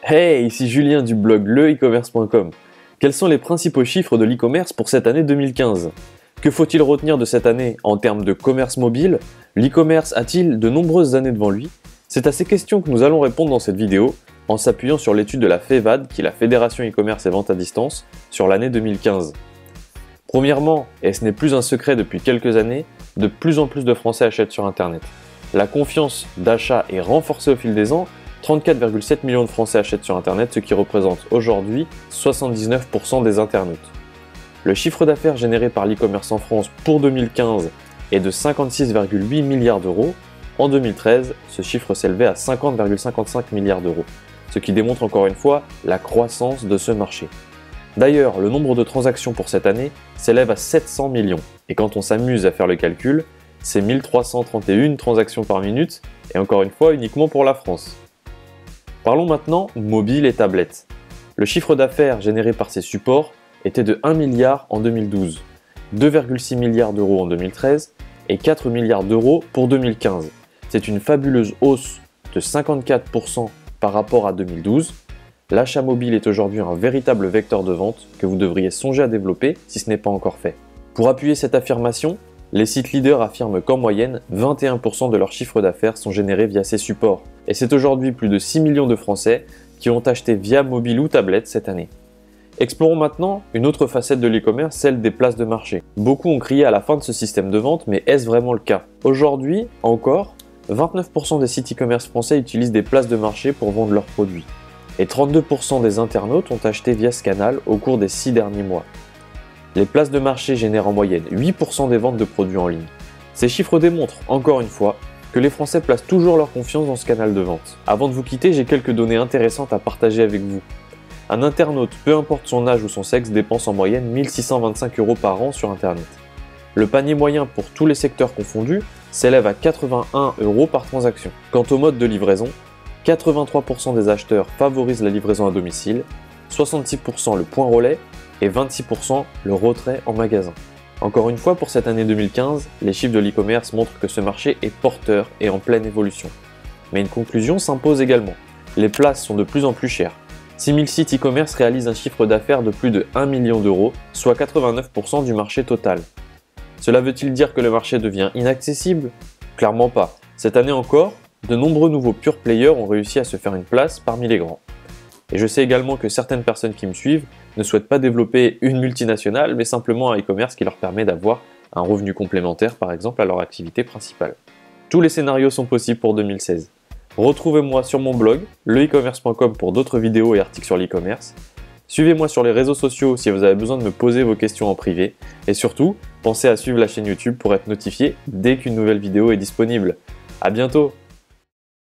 Hey, ici Julien du blog le-ecommerce.com. Quels sont les principaux chiffres de l'e-commerce pour cette année 2015? Que faut-il retenir de cette année en termes de commerce mobile? L'e-commerce a-t-il de nombreuses années devant lui? C'est à ces questions que nous allons répondre dans cette vidéo en s'appuyant sur l'étude de la FEVAD, qui est la Fédération e-commerce et vente à distance, sur l'année 2015. Premièrement, et ce n'est plus un secret depuis quelques années, de plus en plus de Français achètent sur Internet. La confiance d'achat est renforcée au fil des ans. 34,7 millions de Français achètent sur Internet, ce qui représente aujourd'hui 79% des internautes. Le chiffre d'affaires généré par l'e-commerce en France pour 2015 est de 56,8 milliards d'euros. En 2013, ce chiffre s'élevait à 50,55 milliards d'euros, ce qui démontre encore une fois la croissance de ce marché. D'ailleurs, le nombre de transactions pour cette année s'élève à 700 millions, et quand on s'amuse à faire le calcul, c'est 1331 transactions par minute, et encore une fois uniquement pour la France. Parlons maintenant mobile et tablette. Le chiffre d'affaires généré par ces supports était de 1 milliard en 2012, 2,6 milliards d'euros en 2013 et 4 milliards d'euros pour 2015. C'est une fabuleuse hausse de 54% par rapport à 2012. L'achat mobile est aujourd'hui un véritable vecteur de vente que vous devriez songer à développer si ce n'est pas encore fait. Pour appuyer cette affirmation, les sites leaders affirment qu'en moyenne, 21% de leur chiffre d'affaires sont générés via ces supports. Et c'est aujourd'hui plus de 6 millions de Français qui ont acheté via mobile ou tablette cette année. Explorons maintenant une autre facette de l'e-commerce, celle des places de marché. Beaucoup ont crié à la fin de ce système de vente, mais est-ce vraiment le cas? Aujourd'hui, encore, 29% des sites e-commerce français utilisent des places de marché pour vendre leurs produits. Et 32% des internautes ont acheté via ce canal au cours des 6 derniers mois. Les places de marché génèrent en moyenne 8% des ventes de produits en ligne. Ces chiffres démontrent, encore une fois, que les Français placent toujours leur confiance dans ce canal de vente. Avant de vous quitter, j'ai quelques données intéressantes à partager avec vous. Un internaute, peu importe son âge ou son sexe, dépense en moyenne 1 625 € par an sur Internet. Le panier moyen pour tous les secteurs confondus s'élève à 81 € par transaction. Quant au mode de livraison, 83% des acheteurs favorisent la livraison à domicile, 66% le point relais et 26% le retrait en magasin. Encore une fois, pour cette année 2015, les chiffres de l'e-commerce montrent que ce marché est porteur et en pleine évolution. Mais une conclusion s'impose également. Les places sont de plus en plus chères. 6000 sites e-commerce réalisent un chiffre d'affaires de plus de 1 million d'euros, soit 89% du marché total. Cela veut-il dire que le marché devient inaccessible? Clairement pas. Cette année encore, de nombreux nouveaux pure players ont réussi à se faire une place parmi les grands. Et je sais également que certaines personnes qui me suivent ne souhaitent pas développer une multinationale, mais simplement un e-commerce qui leur permet d'avoir un revenu complémentaire, par exemple, à leur activité principale. Tous les scénarios sont possibles pour 2016. Retrouvez-moi sur mon blog, le-ecommerce.com, pour d'autres vidéos et articles sur l'e-commerce. Suivez-moi sur les réseaux sociaux si vous avez besoin de me poser vos questions en privé. Et surtout, pensez à suivre la chaîne YouTube pour être notifié dès qu'une nouvelle vidéo est disponible. À bientôt!